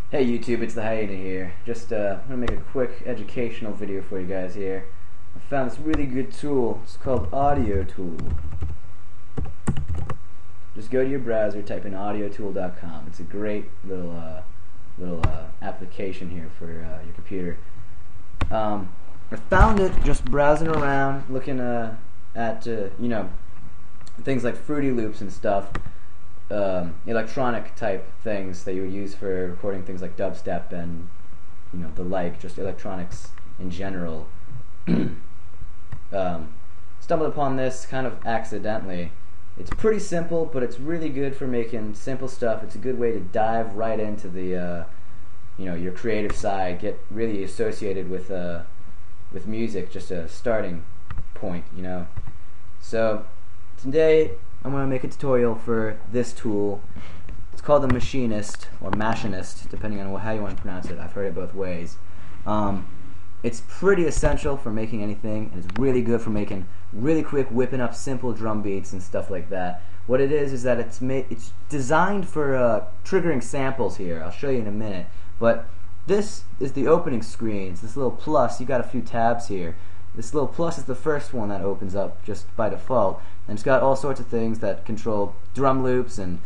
Hey YouTube, it's the Hyena here. Just I'm gonna make a quick educational video for you guys here. I found this really good tool. It's called Audiotool. Just go to your browser, type in audiotool.com. It's a great little application here for your computer. I found it just browsing around, looking at things like Fruity Loops and stuff. Electronic type things that you would use for recording things like dubstep and the like, just electronics in general. Stumbled upon this kind of accidentally. It's pretty simple, but it's really good for making simple stuff. It's a good way to dive right into the your creative side, get really associated with music, just a starting point, So today I'm going to make a tutorial for this tool. It's called the Machiniste, or Machiniste, depending on how you want to pronounce it. I've heard it both ways. It's pretty essential for making anything, and it's really good for making really quick, whipping up simple drum beats and stuff like that. What it is that it's designed for triggering samples here. I'll show you in a minute. But this is the opening screen. It's this little plus. You got a few tabs here. This little plus is the first one that opens up just by default, and it's got all sorts of things that control drum loops and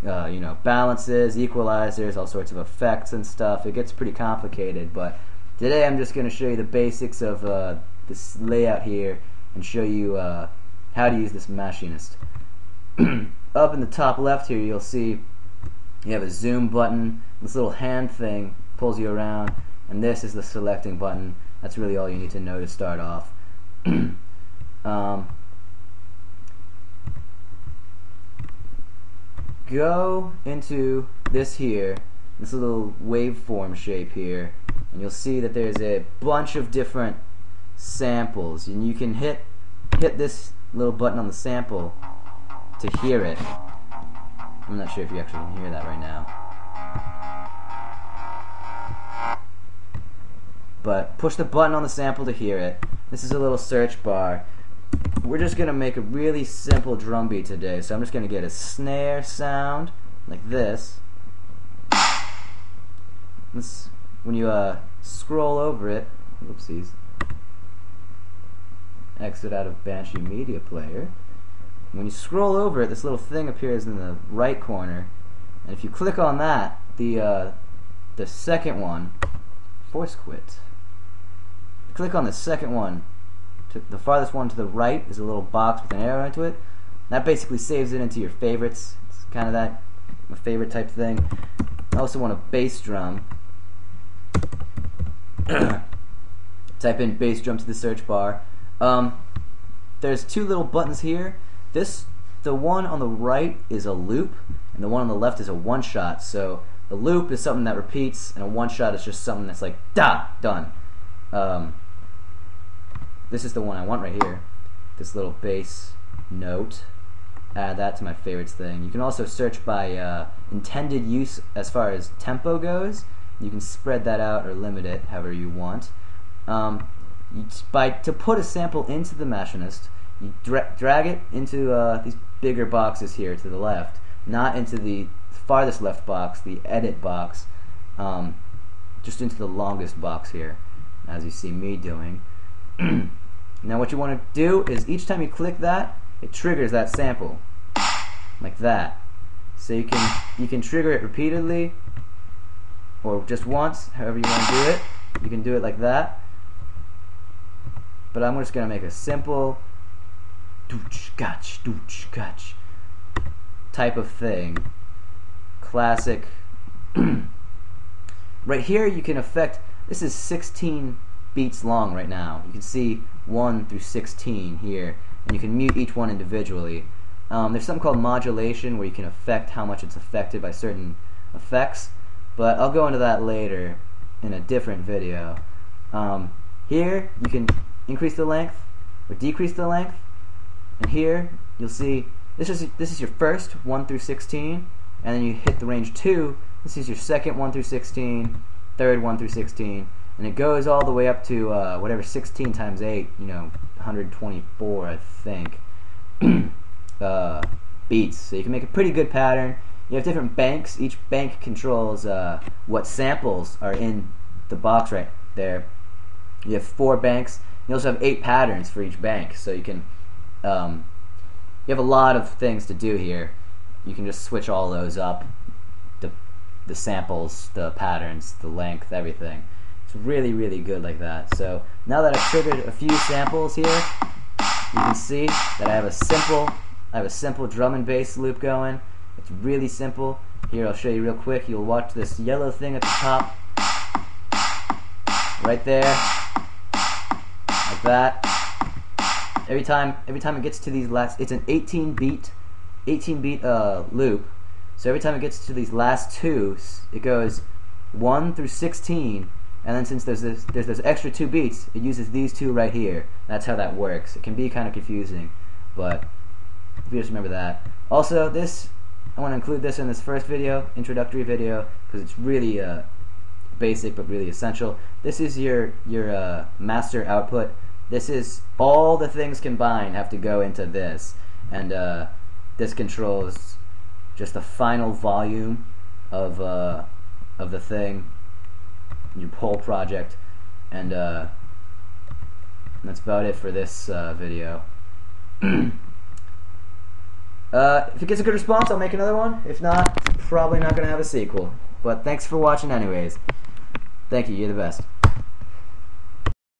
balances, equalizers, all sorts of effects and stuff. It gets pretty complicated, but today I'm just going to show you the basics of this layout here and show you how to use this Machiniste. Up in the top left here, you'll see you have a zoom button. This little hand thing pulls you around, and this is the selecting button. That's really all you need to know to start off. Go into this here, this little waveform shape here, and you'll see that there's a bunch of different samples, and you can hit this little button on the sample to hear it. I'm not sure if you actually can hear that right now, but push the button on the sample to hear it. This is a little search bar. We're just going to make a really simple drum beat today, so I'm just going to get a snare sound like this. When you scroll over it, whoopsies, exit out of Banshee Media Player. When you scroll over it, this little thing appears in the right corner, and if you click on that, the second one, force quit. Click on the second one. The farthest one to the right is a little box with an arrow into it. That basically saves it into your favorites. It's kind of that my favorite type thing. I also want a bass drum. Type in bass drum to the search bar. There's two little buttons here. The one on the right is a loop, and the one on the left is a one-shot. So the loop is something that repeats, and a one-shot is just something that's like done. This is the one I want right here. This little bass note. Add that to my favorites thing. You can also search by intended use as far as tempo goes. You can spread that out or limit it however you want. To put a sample into the Machiniste, you drag it into these bigger boxes here to the left, not into the farthest left box, the edit box, just into the longest box here, as you see me doing. Now what you want to do is each time you click that, it triggers that sample like that. So you can trigger it repeatedly or just once, however you want to do it. You can do it like that. But I'm just going to make a simple dooch gotch type of thing. Classic. Right here you can affect, this is 16 beats long right now. You can see 1 through 16 here, and you can mute each one individually. There's something called modulation where you can affect how much it's affected by certain effects, but I'll go into that later in a different video. Here you can increase the length or decrease the length, and here you'll see this is your first 1 through 16, and then you hit the range 2. This is your second 1 through 16, third 1 through 16, and it goes all the way up to whatever 16 times 8, 124, I think, beats. So you can make a pretty good pattern. you have different banks. Each bank controls what samples are in the box right there. You have 4 banks. You also have 8 patterns for each bank, so you can you have a lot of things to do here. You can just switch all those up, the samples, the patterns, the length, everything. It's really, really good like that. So now that I've triggered a few samples here, you can see that I have a simple drum and bass loop going. It's really simple. Here, I'll show you real quick. You'll watch this yellow thing at the top, right there, like that. Every time it gets to these last, it's an 18-beat loop. So every time it gets to these last 2, it goes 1 through 16, and then since there's those extra 2 beats, it uses these 2 right here. That's how that works. It can be kind of confusing, but if you just remember that. Also, I want to include this in this first video, introductory video, because it's really basic but really essential. This is your master output. This is all the things combined have to go into this, and this controls just the final volume of the thing, your whole project, and that's about it for this video. If it gets a good response, I'll make another one. If not, probably not going to have a sequel. But thanks for watching anyways. Thank you, you're the best.